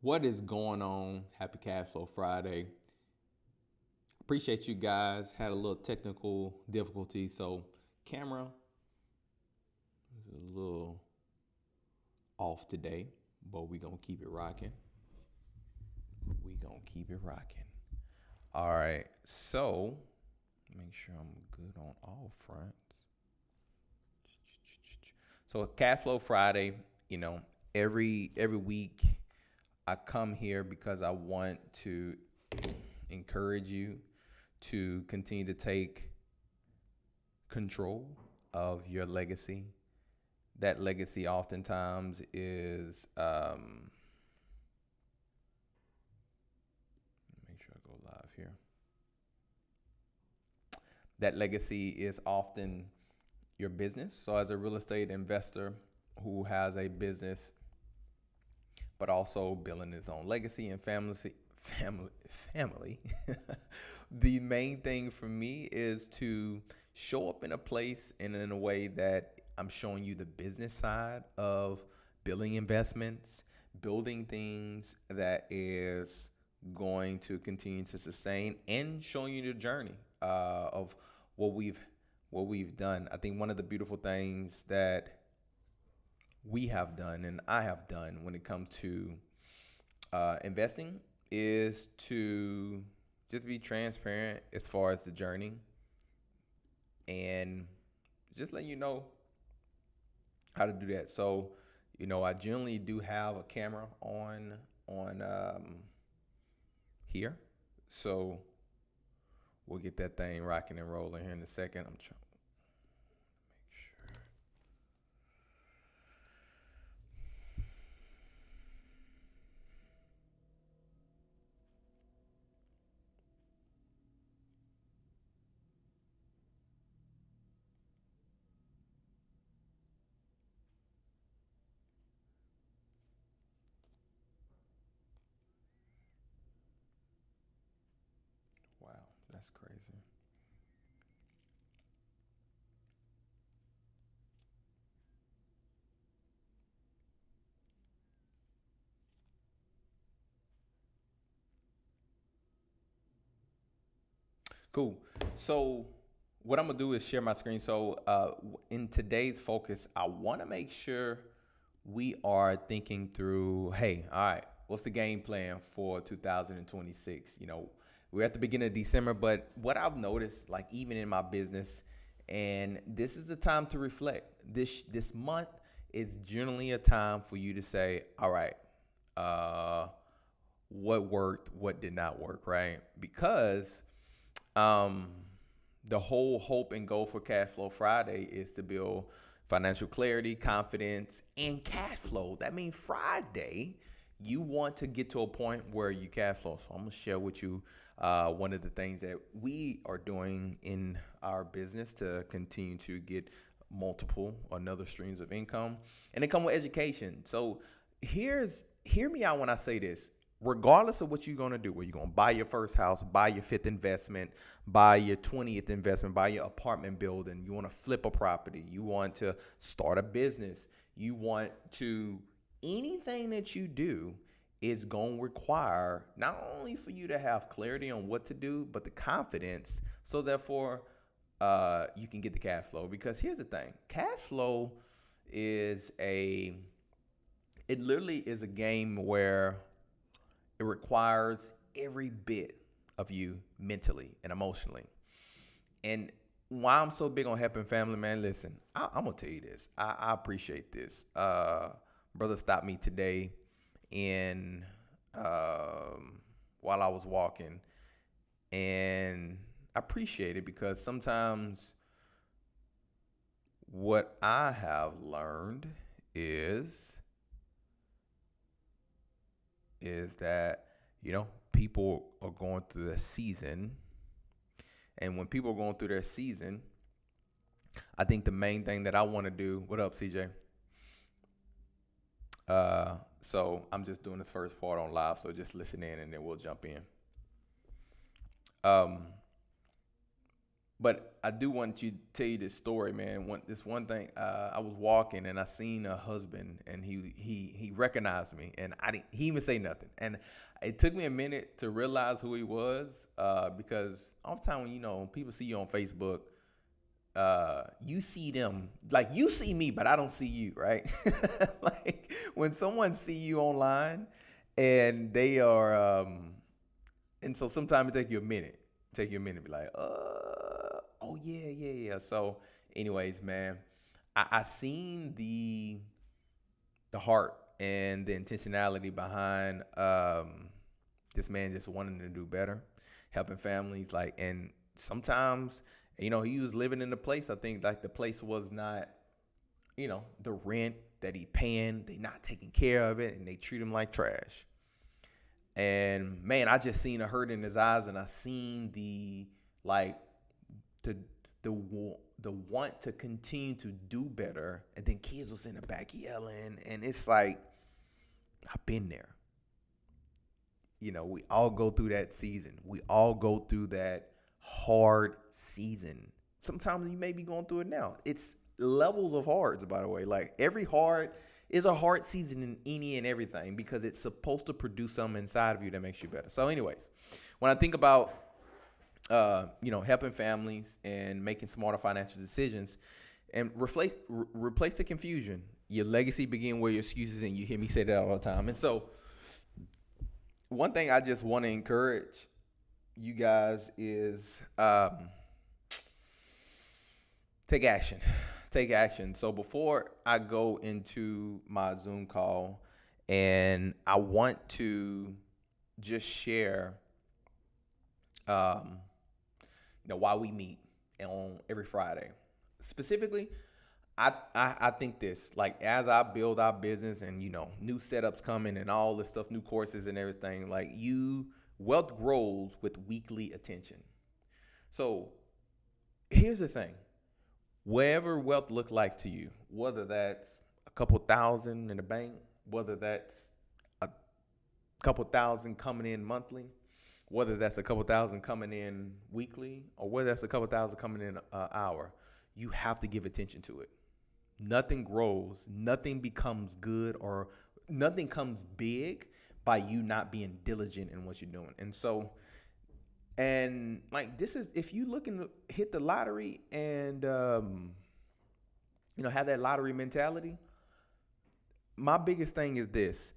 What is going on? Happy Cash Flow Friday. Appreciate you guys. Had a little technical difficulty, so camera is a little off today, but we gonna keep it rocking. We gonna keep it rocking. All right, so make sure I'm good on all fronts. So Cash Flow Friday, you know, every week I come here because I want to encourage you to continue to take control of your legacy. That legacy oftentimes is, make sure I go live here. That legacy is often your business. So, as a real estate investor who has a business, but also building his own legacy and family. The main thing for me is to show up in a place and in a way that I'm showing you the business side of building investments, building things that is going to continue to sustain, and showing you the journey of what we've what we've done. I think one of the beautiful things that we have done and I have done when it comes to investing is to just be transparent as far as the journey and just let you know how to do that. So, I generally do have a camera on here, so we'll get that thing rocking and rolling here in a second. I'm trying to make sure. Wow, that's crazy. Cool. So what I'm gonna do is share my screen. So in today's focus, I want to make sure we are thinking through. Hey, all right, what's the game plan for 2026? We're at the beginning of December, but what I've noticed, like even in my business, and this is the time to reflect. This month is generally a time for you to say, all right, uh, what worked, what did not work, right? Because um, the whole hope and goal for Cash Flow Friday is to build financial clarity, confidence, and cash flow. That means Friday, you want to get to a point where you cash flow. So I'm gonna share with you one of the things that we are doing in our business to continue to get multiple another streams of income, and they come with education. So hear me out when I say this. Regardless of what you're gonna do, where you're gonna buy your first house, buy your fifth investment, buy your 20th investment, buy your apartment building, you want to flip a property, you want to start a business, you want to anything that you do is going to require not only for you to have clarity on what to do, but the confidence. So therefore, you can get the cash flow. Because here's the thing: cash flow is it literally is a game where it requires every bit of you mentally and emotionally. And why I'm so big on helping family, man, listen, I'm gonna tell you this. I appreciate this. Brother stopped me today in while I was walking, and I appreciate it because sometimes what I have learned is is that people are going through the season, and when people are going through their season, I think the main thing that I want to do. What up, CJ? So I'm just doing this first part on live, so just listen in and then we'll jump in. Um, But I do want you to tell you this story, man. This one thing, I was walking and I seen a husband, and he recognized me, and I didn't. He even say nothing, and it took me a minute to realize who he was, because oftentimes when people see you on Facebook, you see them like you see me, but I don't see you, right? Like when someone see you online, and they are, and so sometimes it take you a minute to be like, oh yeah, yeah, yeah. So, anyways, man, I seen the heart and the intentionality behind this man just wanting to do better, helping families. Like, and sometimes, he was living in a place. I think like the place was not, the rent that he paying, they not taking care of it, and they treat him like trash. And man, I just seen a hurt in his eyes, and I seen like the the want to continue to do better. And then kids was in the back yelling, and it's like I've been there. We all go through that season. We all go through that hard season. Sometimes you may be going through it now. It's levels of hards, by the way. Like every hard is a hard season in any and everything, because it's supposed to produce something inside of you that makes you better. So anyways, when I think about helping families and making smarter financial decisions, and replace the confusion. Your legacy begin where your excuses, and you hear me say that all the time. And so one thing I just want to encourage you guys is take action. Take action. So before I go into my Zoom call, and I want to just share why we meet on every Friday. Specifically, I think this, like, as I build our business and, new setups coming and all this stuff, new courses and everything, like wealth grows with weekly attention. So here's the thing. Wherever wealth looks like to you, whether that's a couple thousand in the bank, whether that's a couple thousand coming in monthly, whether that's a couple thousand coming in weekly, or whether that's a couple thousand coming in an hour, you have to give attention to it. Nothing grows, nothing becomes good, or nothing comes big by you not being diligent in what you're doing. And so, and like, this is, if you looking to hit the lottery and, have that lottery mentality, my biggest thing is this.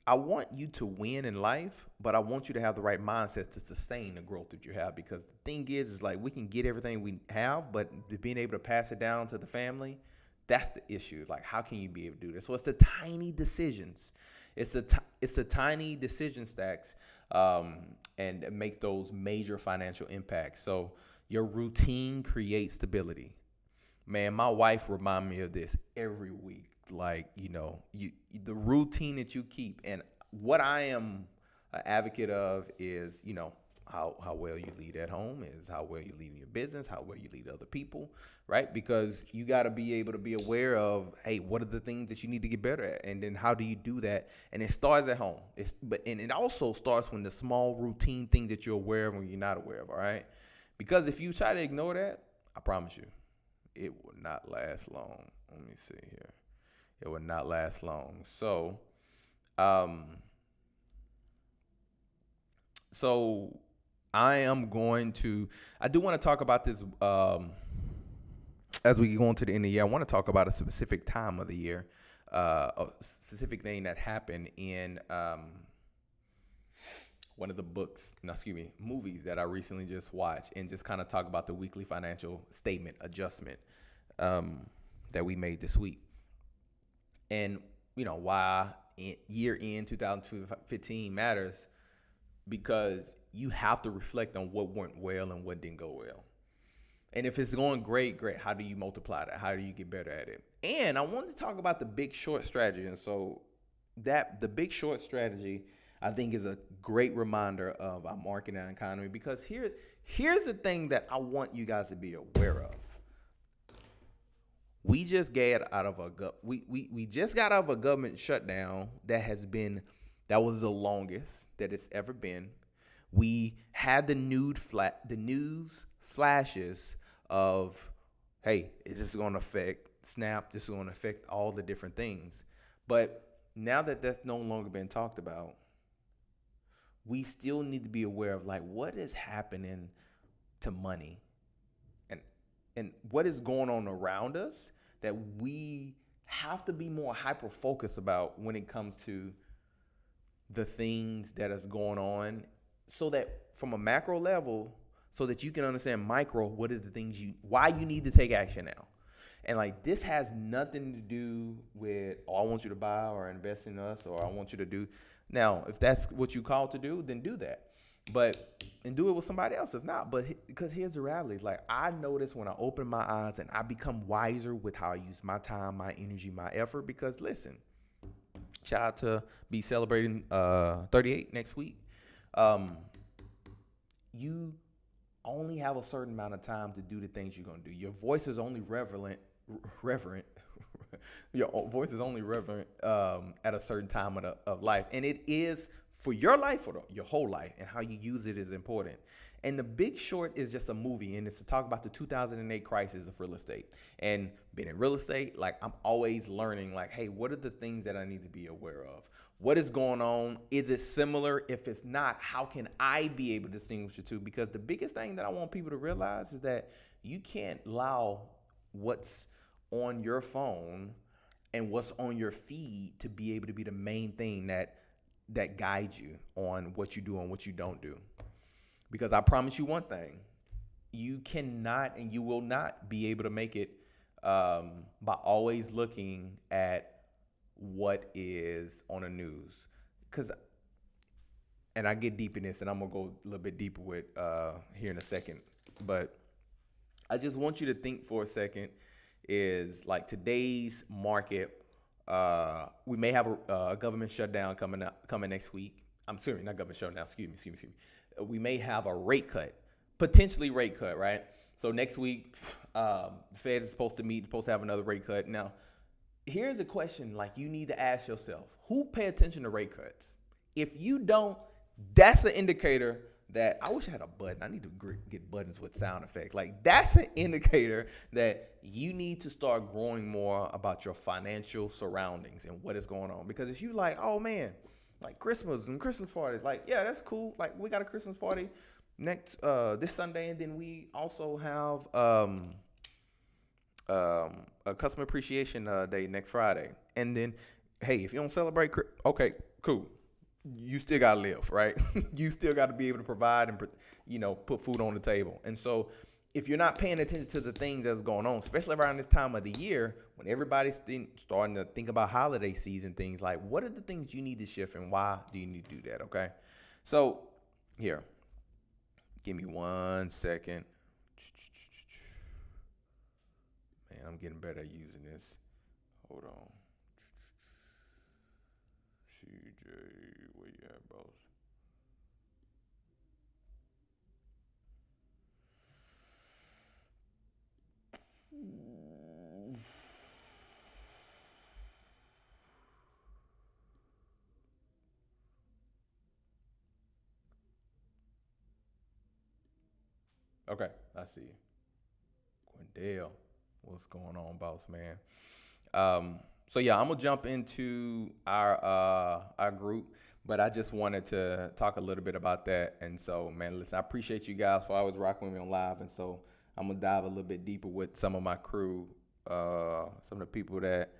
I want you to win in life, but I want you to have the right mindset to sustain the growth that you have. Because the thing is like, we can get everything we have, but being able to pass it down to the family, that's the issue. Like, how can you be able to do this? So it's the tiny decisions. It's the tiny decision stacks, and make those major financial impacts. So your routine creates stability. Man, my wife reminds me of this every week. Like, the routine that you keep. And what I am an advocate of is, how well you lead at home is how well you lead in your business, how well you lead other people, right? Because you got to be able to be aware of, hey, what are the things that you need to get better at? And then how do you do that? And it starts at home. And it also starts when the small routine things that you're aware of when you're not aware of, all right? Because if you try to ignore that, I promise you, it will not last long. Let me see here. It would not last long. So, I do want to talk about this, as we go into the end of the year. I want to talk about a specific time of the year, a specific thing that happened in, one of the movies that I recently just watched, and just kind of talk about the weekly financial statement adjustment, that we made this week. And, why year end 2015 matters, because you have to reflect on what went well and what didn't go well. And if it's going great, how do you multiply that? How do you get better at it? And I wanted to talk about the Big Short strategy. And so the Big Short strategy, I think, is a great reminder of our market and economy, because here's the thing that I want you guys to be aware of. We just got out of a government shutdown that was the longest that it's ever been. We had the news flashes of, hey, it's just going to affect Snap. This is going to affect all the different things. But now that that's no longer been talked about, we still need to be aware of like what is happening to money and what is going on around us that we have to be more hyper focused about when it comes to the things that is going on, so that from a macro level, so that you can understand micro, what is the things why you need to take action now. And like this has nothing to do with, oh, I want you to buy or invest in us, or I want you to do. Now, if that's what you called to do, then do that. But and do it with somebody else. If not, but because here's the reality: like I notice when I open my eyes and I become wiser with how I use my time, my energy, my effort. Because listen, shout out to be celebrating 38 next week. Um, you only have a certain amount of time to do the things you're gonna do. Your voice is only reverent. Your voice is only reverent at a certain time of life, and it is for your life or your whole life, and how you use it is important. And The Big Short is just a movie, and it's to talk about the 2008 crisis of real estate. And being in real estate, like I'm always learning, like, hey, what are the things that I need to be aware of? What is going on? Is it similar? If it's not, how can I be able to distinguish the two? Because the biggest thing that I want people to realize is that you can't allow what's on your phone and what's on your feed to be able to be the main thing that guides you on what you do and what you don't do. Because I promise you one thing, you cannot and you will not be able to make it by always looking at what is on the news. And I get deep in this, and I'm gonna go a little bit deeper with here in a second. But I just want you to think for a second, is like today's market. We may have a government shutdown coming next week. I'm sorry, not government shutdown. Excuse me. We may have a rate cut, potentially rate cut, right? So next week, the Fed is supposed to have another rate cut. Now, here's a question like you need to ask yourself: who pay attention to rate cuts? If you don't, that's an indicator that I wish I had a button. I need to get buttons with sound effects. Like that's an indicator that you need to start growing more about your financial surroundings and what is going on. Because if you like, oh man, like Christmas and Christmas parties, like yeah, that's cool. Like we got a Christmas party next this Sunday, and then we also have a customer appreciation day next Friday. And then, hey, if you don't celebrate, okay, cool. You still gotta live, right? You still got to be able to provide and put food on the table. And so, if you're not paying attention to the things that's going on, especially around this time of the year when everybody's starting to think about holiday season things, like what are the things you need to shift and why do you need to do that? Okay, so here, give me 1 second. Man, I'm getting better at using this. Hold on. CJ, where you at, bros? Okay, I see you. Quindale, what's going on, boss man? So yeah, I'm gonna jump into our group, but I just wanted to talk a little bit about that. And so, man, listen, I appreciate you guys for always rocking with me on live. And so, I'm gonna dive a little bit deeper with some of my crew, some of the people that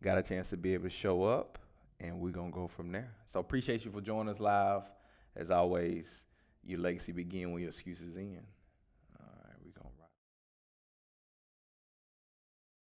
got a chance to be able to show up, and we're gonna go from there. So, appreciate you for joining us live. As always, your legacy begin when your excuses end.